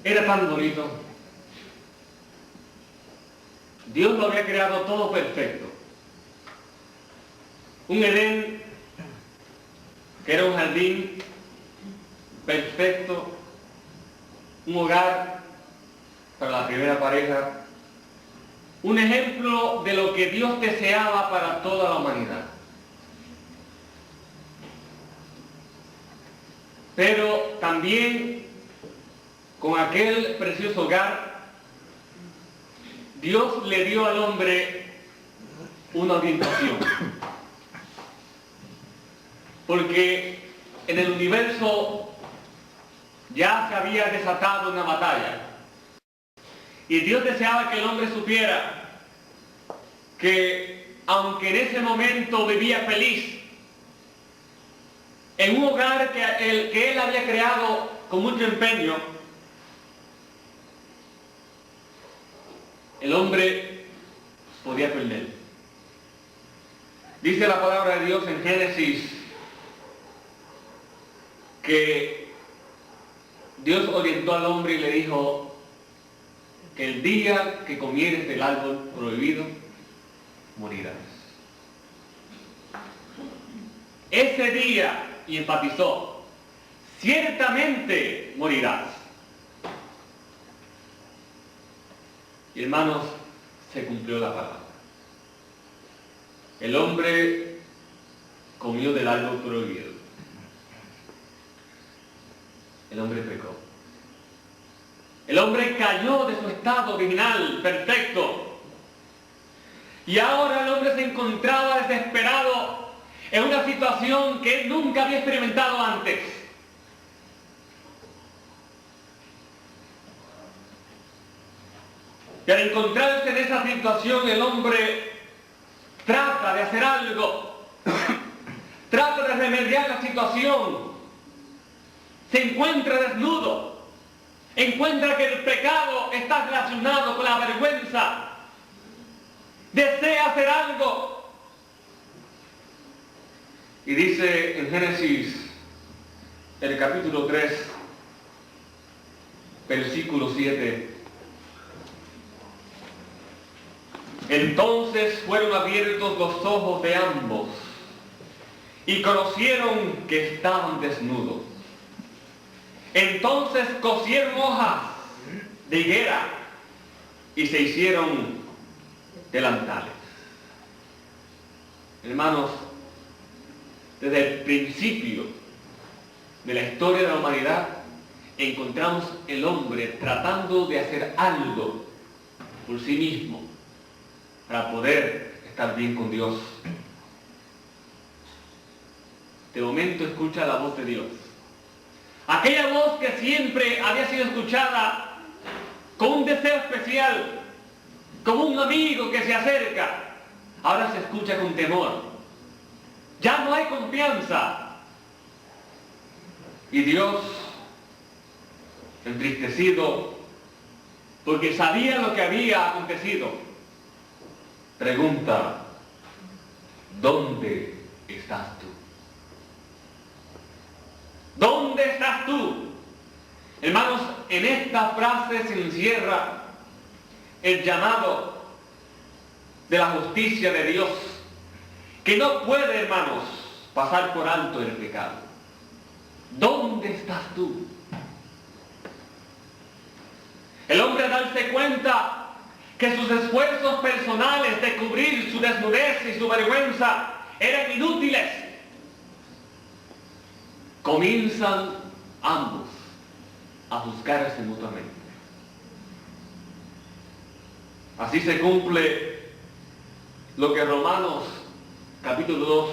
era tan bonito. Dios lo había creado todo perfecto. Un Edén que era un jardín perfecto, un hogar para la primera pareja, un ejemplo de lo que Dios deseaba para toda la humanidad. Pero también con aquel precioso hogar, Dios le dio al hombre una orientación. Porque en el universo ya se había desatado una batalla. Y Dios deseaba que el hombre supiera que, aunque en ese momento vivía feliz, en un hogar que él había creado con mucho empeño, el hombre podía perder. Dice la palabra de Dios en Génesis que Dios orientó al hombre y le dijo que el día que comieres del árbol prohibido, morirás. Ese día, y enfatizó, ciertamente morirás. Y hermanos, se cumplió la palabra. El hombre comió del árbol prohibido. El hombre pecó. El hombre cayó de su estado original, perfecto. Y ahora el hombre se encontraba desesperado en una situación que él nunca había experimentado antes. Y al encontrarse en esa situación, el hombre trata de hacer algo, trata de remediar la situación. Se encuentra desnudo, encuentra que el pecado está relacionado con la vergüenza, desea hacer algo. Y dice en Génesis, el capítulo 3, versículo 7, entonces fueron abiertos los ojos de ambos y conocieron que estaban desnudos. Entonces cosieron hojas de higuera y se hicieron delantales. Hermanos, desde el principio de la historia de la humanidad encontramos el hombre tratando de hacer algo por sí mismo para poder estar bien con Dios. De momento escucha la voz de Dios. Aquella voz que siempre había sido escuchada con un deseo especial, como un amigo que se acerca, ahora se escucha con temor. Ya no hay confianza. Y Dios, entristecido, porque sabía lo que había acontecido, pregunta, ¿dónde estás tú? ¿Dónde estás tú? Hermanos, en esta frase se encierra el llamado de la justicia de Dios, que no puede, hermanos, pasar por alto el pecado. ¿Dónde estás tú? El hombre, al darse cuenta que sus esfuerzos personales de cubrir su desnudez y su vergüenza eran inútiles, comienzan ambos a juzgarse mutuamente. Así se cumple lo que Romanos capítulo 2,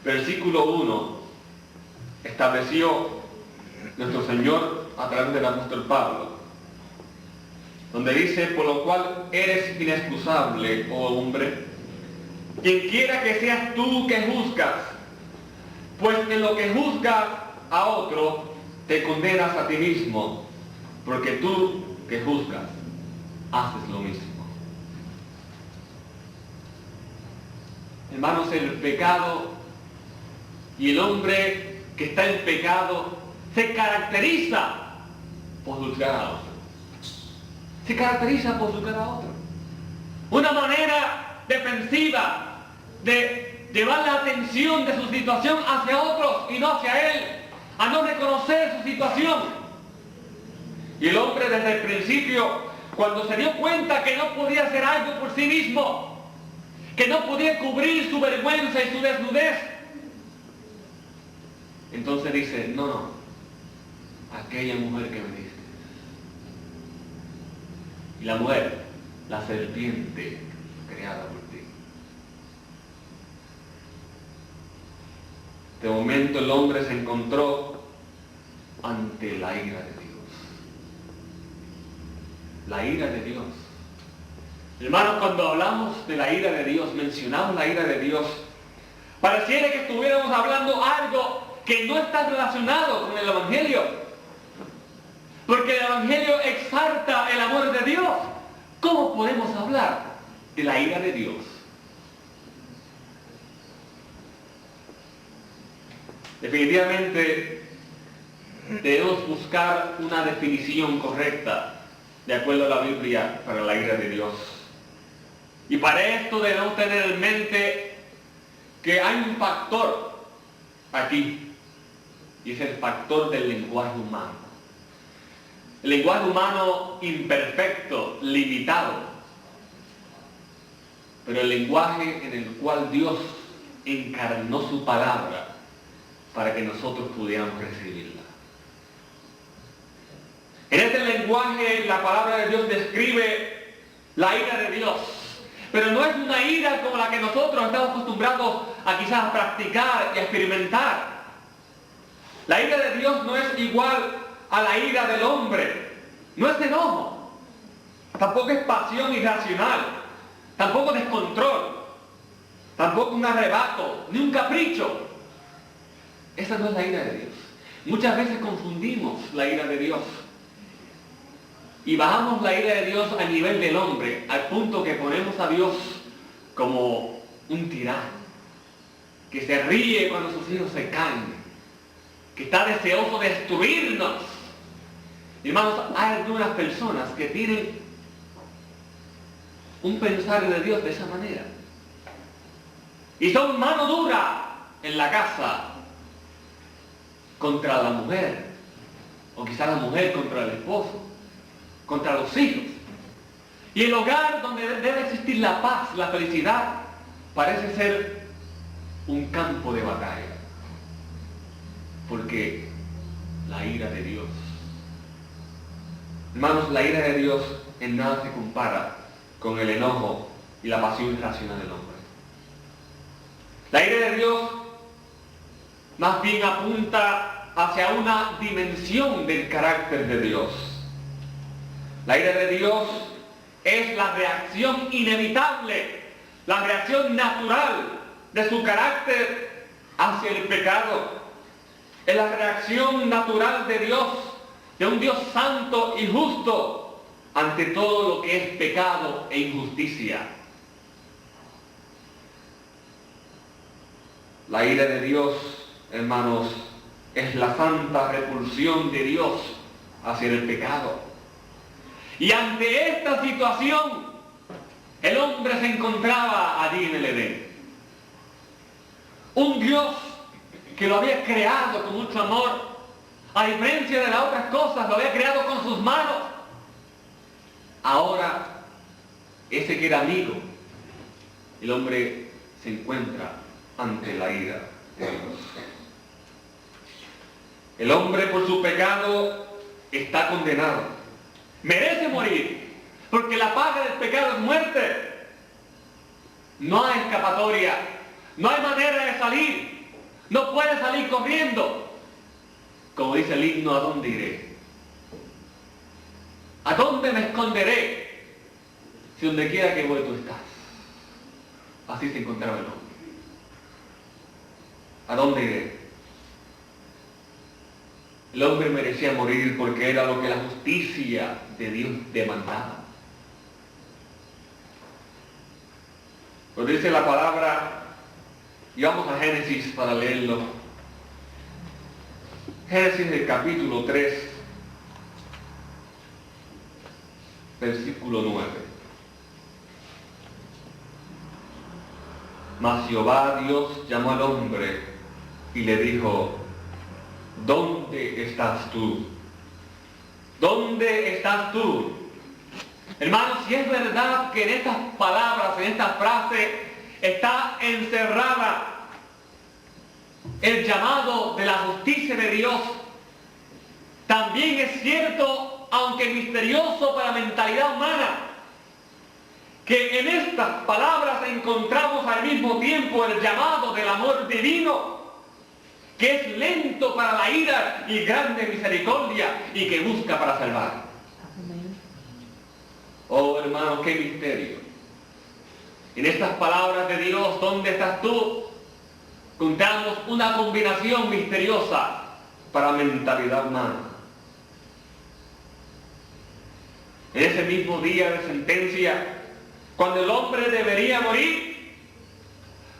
versículo 1 estableció nuestro Señor a través del apóstol Pablo, donde dice, por lo cual eres inexcusable, oh hombre, quien quiera que seas tú que juzgas, pues en lo que juzgas a otro, te condenas a ti mismo, porque tú que juzgas, haces lo mismo. Hermanos, el pecado y el hombre que está en pecado se caracteriza por juzgar a otro. Se caracteriza por juzgar a otro. Una manera defensiva de llevar la atención de su situación hacia otros y no hacia él, a no reconocer su situación. Y el hombre desde el principio, cuando se dio cuenta que no podía hacer algo por sí mismo, que no podía cubrir su vergüenza y su desnudez, entonces dice, no, aquella mujer que me diste. Y la mujer, la serpiente creada por ti. De momento el hombre se encontró ante la ira de Dios. La ira de Dios. Hermanos, cuando hablamos de la ira de Dios, mencionamos la ira de Dios, pareciera que estuviéramos hablando algo que no está relacionado con el Evangelio. Porque el Evangelio exalta el amor de Dios. ¿Cómo podemos hablar de la ira de Dios? Definitivamente debemos buscar una definición correcta de acuerdo a la Biblia para la ira de Dios. Y para esto debemos tener en mente que hay un factor aquí, y es el factor del lenguaje humano. El lenguaje humano imperfecto, limitado, pero el lenguaje en el cual Dios encarnó su palabra para que nosotros pudiéramos recibirla. En este lenguaje la palabra de Dios describe la ira de Dios, pero no es una ira como la que nosotros estamos acostumbrados a quizás practicar y a experimentar. La ira de Dios no es igual a la ira del hombre. No es enojo, tampoco es pasión irracional, tampoco descontrol, tampoco un arrebato, ni un capricho. Esa no es la ira de Dios. Muchas veces confundimos la ira de Dios y bajamos la ira de Dios a nivel del hombre, al punto que ponemos a Dios como un tirano, que se ríe cuando sus hijos se caen, que está deseoso de destruirnos. Hermanos, hay algunas personas que tienen un pensar de Dios de esa manera. Y son mano dura en la casa contra la mujer, o quizá la mujer contra el esposo, contra los hijos. Y el hogar donde debe existir la paz, la felicidad, parece ser un campo de batalla. Porque la ira de Dios, hermanos, la ira de Dios en nada se compara con el enojo y la pasión irracional del hombre. La ira de Dios más bien apunta hacia una dimensión del carácter de Dios. La ira de Dios es la reacción inevitable, la reacción natural de su carácter hacia el pecado. Es la reacción natural de Dios, de un Dios santo y justo ante todo lo que es pecado e injusticia. La ira de Dios, hermanos, es la santa repulsión de Dios hacia el pecado. Y ante esta situación, el hombre se encontraba allí en el Edén. Un Dios que lo había creado con mucho amor, a diferencia de las otras cosas, lo había creado con sus manos. Ahora, ese que era amigo, el hombre se encuentra ante la ira de Dios. El hombre por su pecado está condenado. Merece morir, porque la paga del pecado es muerte. No hay escapatoria, no hay manera de salir. No puede salir corriendo. Como dice el himno, ¿a dónde iré? ¿A dónde me esconderé? Si donde quiera que voy tú estás. Así se encontraba el hombre. ¿A dónde iré? El hombre merecía morir porque era lo que la justicia de Dios demandaba. Pero dice la palabra, y vamos a Génesis para leerlo. Génesis del capítulo 3, versículo 9. Mas Jehová Dios llamó al hombre y le dijo: ¿dónde estás tú? ¿Dónde estás tú? Hermanos, si es verdad que en estas palabras, en esta frase, está encerrada el llamado de la justicia de Dios, también es cierto, aunque misterioso para la mentalidad humana, que en estas palabras encontramos al mismo tiempo el llamado del amor divino, que es lento para la ira y grande misericordia y que busca para salvar. Oh, hermanos, qué misterio. En estas palabras de Dios, ¿dónde estás tú? Contamos una combinación misteriosa para la mentalidad humana. En ese mismo día de sentencia, cuando el hombre debería morir,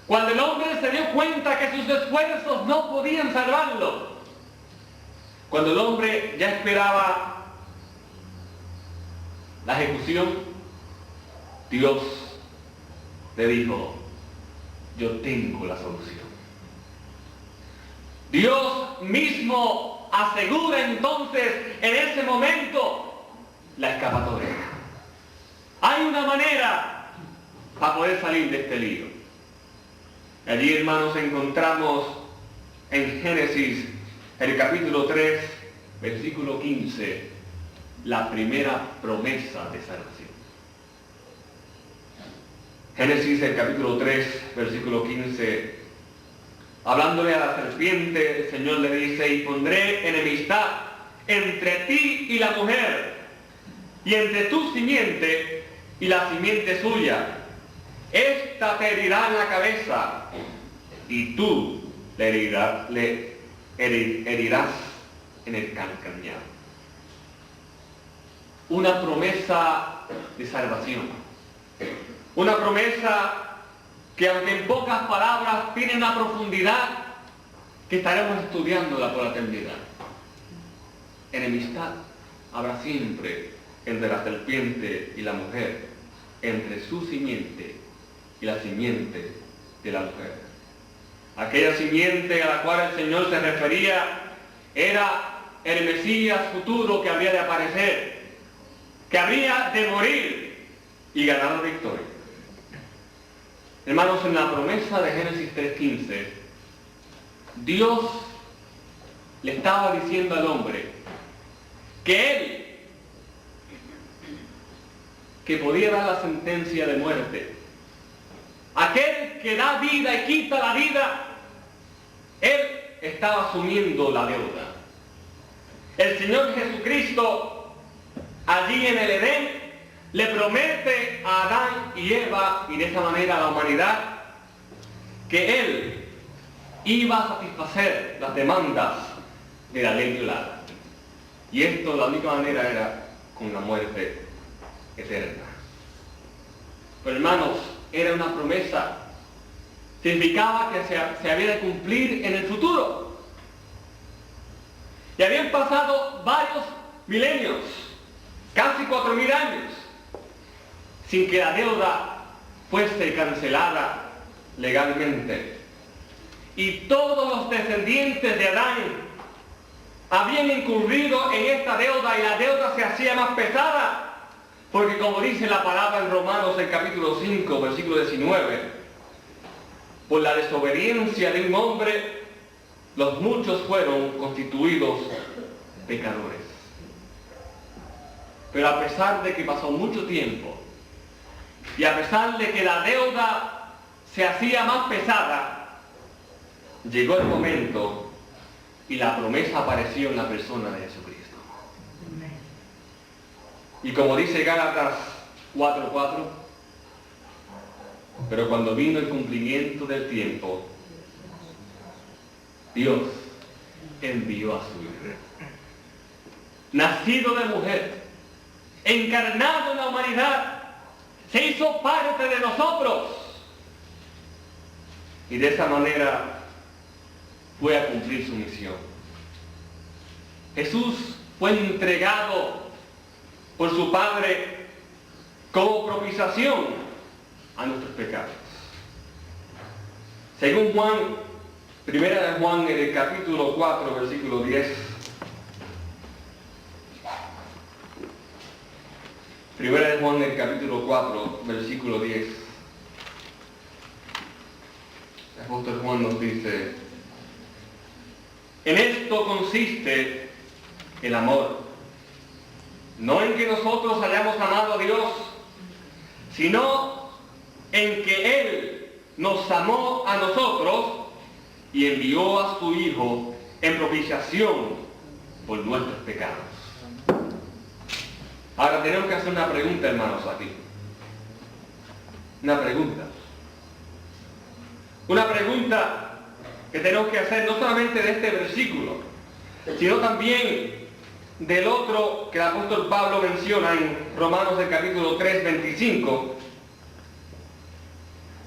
cuando el hombre se dio cuenta que sus esfuerzos no podían salvarlo, cuando el hombre ya esperaba la ejecución, Dios le dijo: yo tengo la solución. Dios mismo asegura entonces en ese momento la escapatoria. Hay una manera para poder salir de este lío. Allí, hermanos, encontramos en Génesis, el capítulo 3, versículo 15, la primera promesa de salvación. Génesis, el capítulo 3, versículo 15, hablándole a la serpiente, el Señor le dice: y pondré enemistad entre ti y la mujer, y entre tu simiente y la simiente suya. Esta te herirá en la cabeza, y tú le herirás en el calcañar. Una promesa de salvación. Una promesa que, aunque en pocas palabras, tiene una profundidad que estaremos estudiándola por la eternidad. Enemistad habrá siempre entre la serpiente y la mujer, entre su simiente y la simiente de la mujer. Aquella simiente a la cual el Señor se refería era el Mesías futuro que habría de aparecer, que habría de morir y ganar la victoria. Hermanos, en la promesa de Génesis 3:15, Dios le estaba diciendo al hombre que él, que podía dar la sentencia de muerte, aquel que da vida y quita la vida, él estaba asumiendo la deuda. El Señor Jesucristo, allí en el Edén, le promete a Adán y Eva, y de esa manera a la humanidad, que él iba a satisfacer las demandas de la ley violada. Y esto, la única manera era con la muerte eterna. Pero, hermanos, era una promesa. Significaba que se había de cumplir en el futuro. Y habían pasado varios milenios, casi 4.000 años, sin que la deuda fuese cancelada legalmente. Y todos los descendientes de Adán habían incurrido en esta deuda, y la deuda se hacía más pesada, porque, como dice la palabra en Romanos, el capítulo 5, versículo 19, por la desobediencia de un hombre, los muchos fueron constituidos pecadores. Pero a pesar de que pasó mucho tiempo, y a pesar de que la deuda se hacía más pesada, llegó el momento y la promesa apareció en la persona de Jesucristo. Y como dice Gálatas 4:4, pero cuando vino el cumplimiento del tiempo, Dios envió a su Hijo, nacido de mujer, encarnado en la humanidad, se hizo parte de nosotros, y de esa manera fue a cumplir su misión. Jesús fue entregado por su Padre como propiciación a nuestros pecados. Según Juan, primera de Juan, en el capítulo 4, versículo 10. Primera de Juan, en el capítulo 4, versículo 10. El apóstol Juan nos dice: en esto consiste el amor, no en que nosotros hayamos amado a Dios, sino en que Él nos amó a nosotros y envió a su Hijo en propiciación por nuestros pecados. Ahora tenemos que hacer una pregunta, hermanos, aquí. Una pregunta. Una pregunta que tenemos que hacer no solamente de este versículo, sino también del otro que el apóstol Pablo menciona en Romanos del capítulo 3, 25,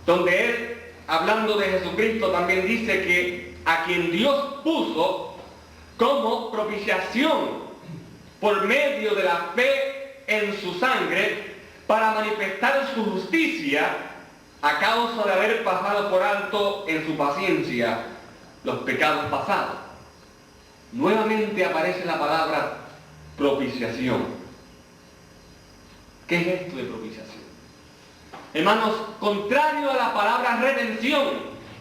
donde él, hablando de Jesucristo, también dice que a quien Dios puso como propiciación por medio de la fe en su sangre para manifestar su justicia a causa de haber pasado por alto en su paciencia los pecados pasados. Nuevamente aparece la palabra propiciación. ¿Qué es esto de propiciación? Hermanos, contrario a la palabra redención,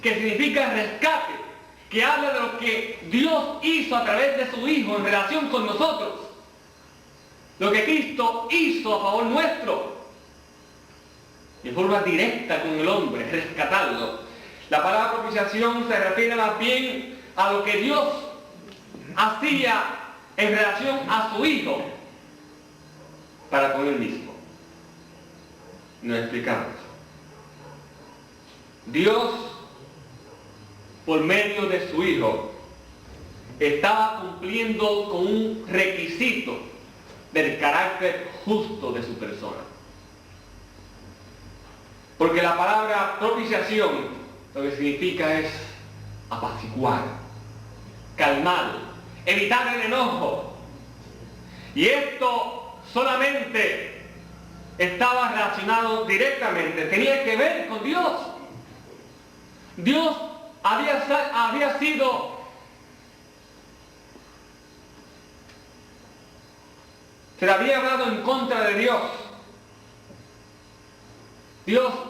que significa rescate, que habla de lo que Dios hizo a través de su Hijo en relación con nosotros, lo que Cristo hizo a favor nuestro, de forma directa con el hombre, rescatarlo. La palabra propiciación se refiere más bien a lo que Dios hacía en relación a su Hijo para con él mismo. Nos explicamos. Dios, por medio de su Hijo, estaba cumpliendo con un requisito del carácter justo de su persona. Porque la palabra propiciación lo que significa es apaciguar, calmar, evitar el enojo. Y esto solamente estaba relacionado directamente, tenía que ver con Dios. Dios había sido se le había hablado en contra de Dios.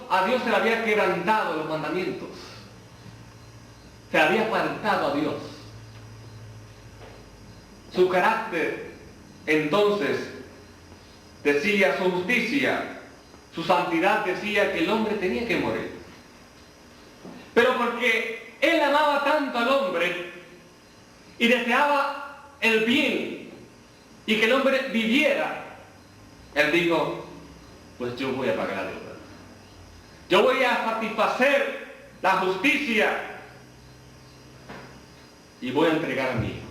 A Dios se le había quebrantado los mandamientos. Se le había apartado a Dios. Su carácter, entonces, decía su justicia, su santidad decía que el hombre tenía que morir. Pero porque Él amaba tanto al hombre y deseaba el bien y que el hombre viviera, Él dijo: pues yo voy a pagar la deuda. Yo voy a satisfacer la justicia y voy a entregar a mi Hijo.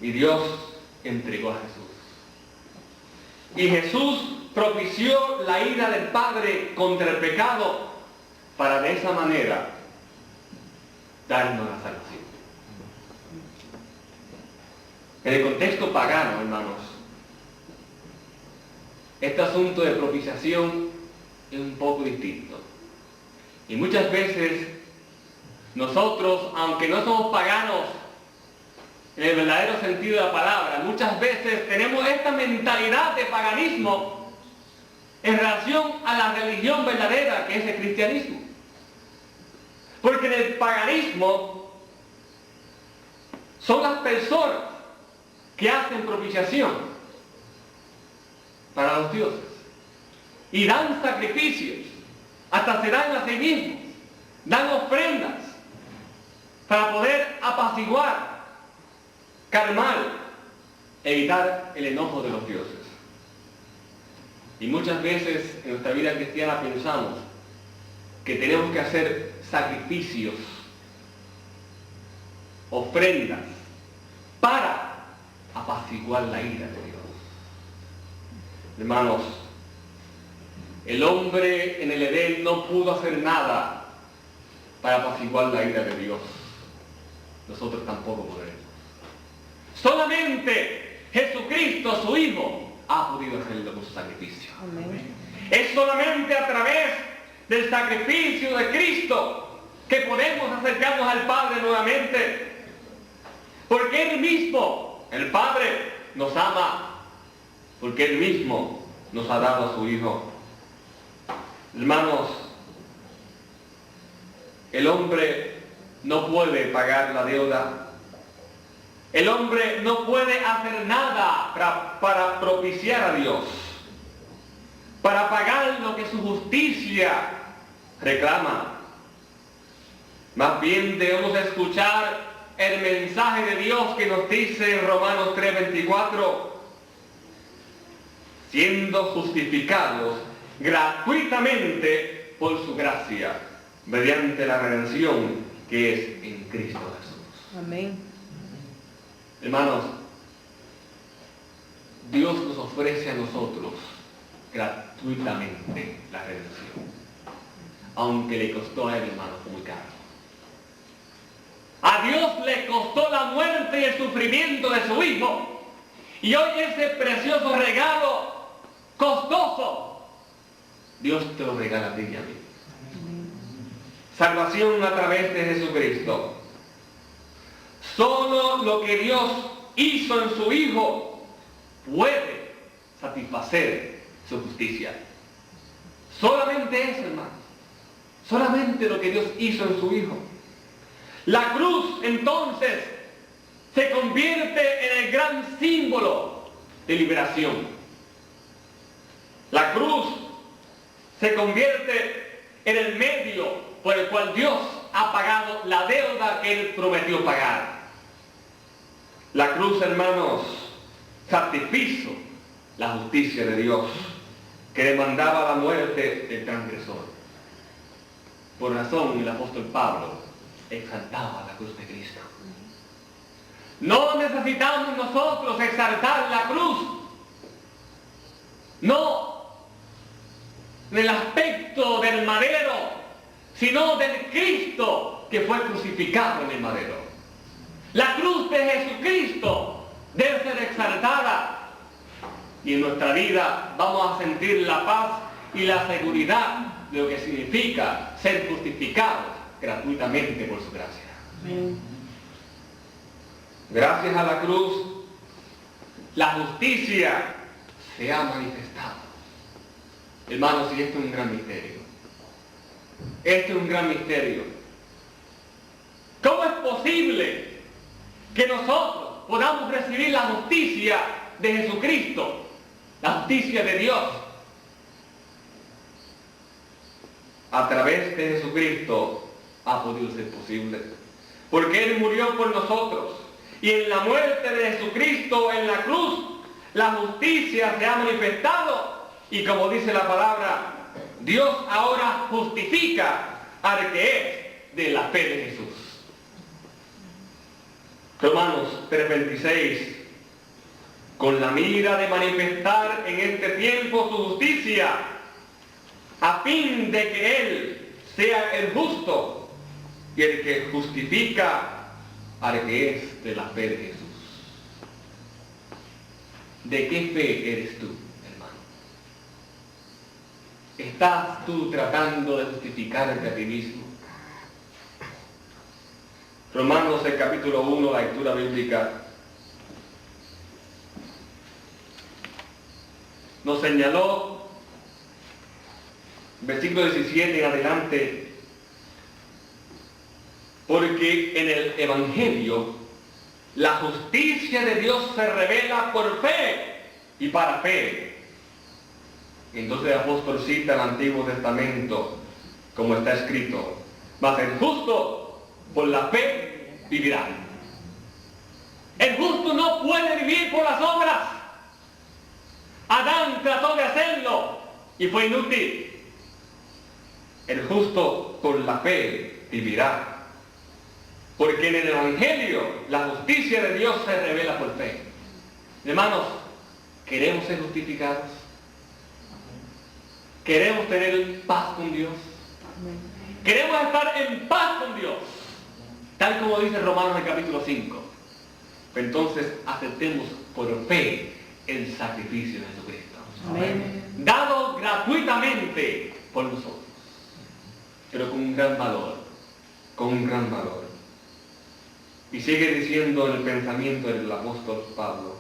Y Dios entregó a Jesús. Y Jesús propició la ira del Padre contra el pecado para de esa manera darnos la salvación. En el contexto pagano, hermanos, este asunto de propiciación es un poco distinto. Y muchas veces nosotros, aunque no somos paganos en el verdadero sentido de la palabra, muchas veces tenemos esta mentalidad de paganismo en relación a la religión verdadera que es el cristianismo. Porque en el paganismo son las personas que hacen propiciación para los dioses y dan sacrificios, hasta se dan a sí mismos, dan ofrendas para poder apaciguar, calmar, evitar el enojo de los dioses. Y muchas veces en nuestra vida cristiana pensamos que tenemos que hacer sacrificios, ofrendas, para apaciguar la ira de Dios. Hermanos, el hombre en el Edén no pudo hacer nada para apaciguar la ira de Dios. Nosotros tampoco podremos. Solamente Jesucristo, su Hijo, ha podido hacerlo con su sacrificio. Amén. Es solamente a través del sacrificio de Cristo que podemos acercarnos al Padre nuevamente. Porque Él mismo, el Padre, nos ama. Porque Él mismo nos ha dado a su Hijo. Hermanos, el hombre no puede pagar la deuda. El hombre no puede hacer nada para propiciar a Dios, para pagar lo que su justicia reclama. Más bien debemos escuchar el mensaje de Dios que nos dice en Romanos 3:24, siendo justificados gratuitamente por su gracia, mediante la redención que es en Cristo Jesús. Amén. Hermanos, Dios nos ofrece a nosotros gratuitamente la redención, aunque le costó a él, hermanos, muy caro. A Dios le costó la muerte y el sufrimiento de su Hijo, y hoy ese precioso regalo costoso, Dios te lo regala a ti y a mí. Salvación a través de Jesucristo. Solo lo que Dios hizo en su Hijo puede satisfacer su justicia. Solamente eso, hermano. Solamente lo que Dios hizo en su Hijo. La cruz, entonces, se convierte en el gran símbolo de liberación. La cruz se convierte en el medio por el cual Dios ha pagado la deuda que Él prometió pagar. La cruz, hermanos, satisfizo la justicia de Dios que demandaba la muerte del transgresor. Por razón, el apóstol Pablo exaltaba la cruz de Cristo. No necesitamos nosotros exaltar la cruz. No en el aspecto del madero, sino del Cristo que fue crucificado en el madero. La cruz de Jesucristo debe ser exaltada, y en nuestra vida vamos a sentir la paz y la seguridad de lo que significa ser justificados gratuitamente por su gracia. Amén. Gracias a la cruz, la justicia se ha manifestado. Hermanos, y esto es un gran misterio. Esto es un gran misterio. ¿Cómo es posible que nosotros podamos recibir la justicia de Jesucristo, la justicia de Dios? A través de Jesucristo ha podido ser posible, porque Él murió por nosotros, y en la muerte de Jesucristo en la cruz, la justicia se ha manifestado, y como dice la palabra, Dios ahora justifica al que es de la fe de Jesús. Romanos 3:26, con la mira de manifestar en este tiempo su justicia, a fin de que Él sea el justo y el que justifica al que es de la fe de Jesús. ¿De qué fe eres tú, hermano? ¿Estás tú tratando de justificarte a ti mismo? Romanos, el capítulo 1, la lectura bíblica, nos señaló, versículo 17 en adelante, porque en el Evangelio la justicia de Dios se revela por fe y para fe. Entonces el apóstol cita el Antiguo Testamento, como está escrito, mas el justo por la fe vivirá. El justo no puede vivir por las obras. Adán trató de hacerlo y fue inútil. El justo por la fe vivirá. Porque en el Evangelio la justicia de Dios se revela por fe. Hermanos, ¿queremos ser justificados? ¿Queremos tener paz con Dios? ¿Queremos estar en paz con Dios? Tal como dice Romanos en el capítulo 5. Entonces aceptemos por fe el sacrificio de Jesucristo. Amén. Dado gratuitamente por nosotros, pero con un gran valor, con un gran valor. Y sigue diciendo en el pensamiento del apóstol Pablo,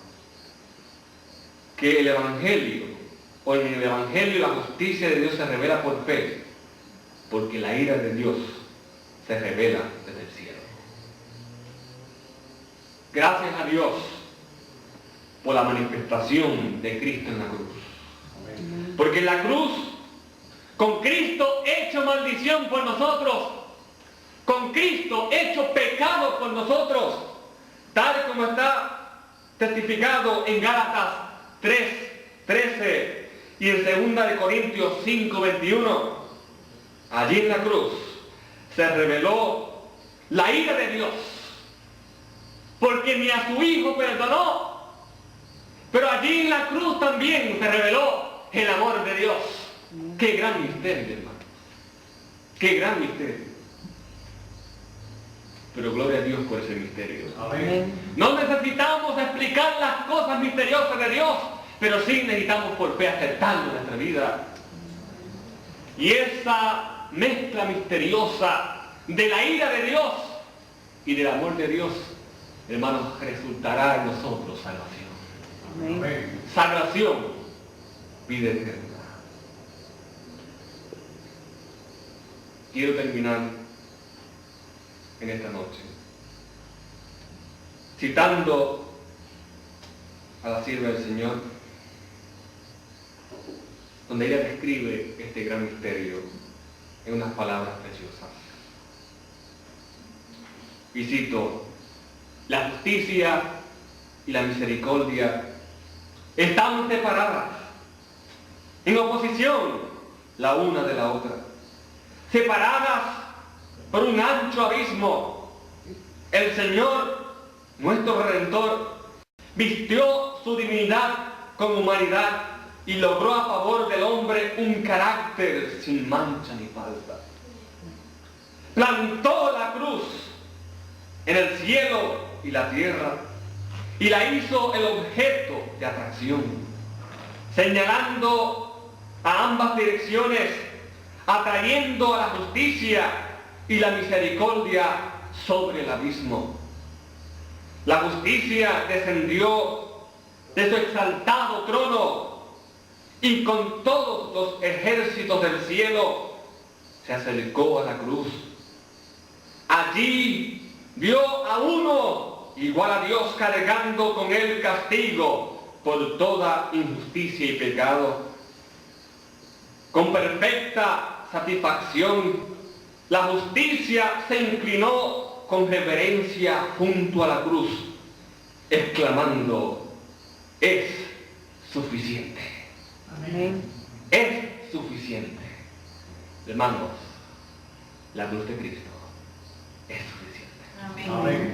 que el Evangelio, o en el Evangelio la justicia de Dios se revela por fe, porque la ira de Dios se revela desde el cielo. Gracias a Dios por la manifestación de Cristo en la cruz. Amén. Porque en la cruz, con Cristo hecho maldición por nosotros, con Cristo hecho pecado por nosotros, tal como está testificado en Gálatas 3:13 y en 2 Corintios 5:21, allí en la cruz se reveló la ira de Dios, porque ni a su Hijo perdonó, pero allí en la cruz también se reveló el amor de Dios. ¡Qué gran misterio, hermano! ¡Qué gran misterio! Pero gloria a Dios por ese misterio. Amén. No necesitamos explicar las cosas misteriosas de Dios, pero sí necesitamos por fe aceptarlo en nuestra vida. Y esa mezcla misteriosa de la ira de Dios y del amor de Dios, hermanos, resultará en nosotros salvación. Amén. Salvación, vida eterna. Quiero terminar en esta noche citando a la sierva del Señor, donde ella describe este gran misterio en unas palabras preciosas. Y cito: la justicia y la misericordia están separadas, en oposición la una de la otra, separadas por un ancho abismo. El Señor, nuestro Redentor, vistió su divinidad con humanidad y logró a favor del hombre un carácter sin mancha ni falta. Plantó la cruz en el cielo y la tierra y la hizo el objeto de atracción, señalando a ambas direcciones, atrayendo a la justicia y la misericordia sobre el abismo. La justicia descendió de su exaltado trono y con todos los ejércitos del cielo se acercó a la cruz. Allí vio a uno igual a Dios cargando con él castigo por toda injusticia y pecado. Con perfecta satisfacción, la justicia se inclinó con reverencia junto a la cruz, exclamando: es suficiente. Amén. Es suficiente. Hermanos, la cruz de Cristo es suficiente. Amén.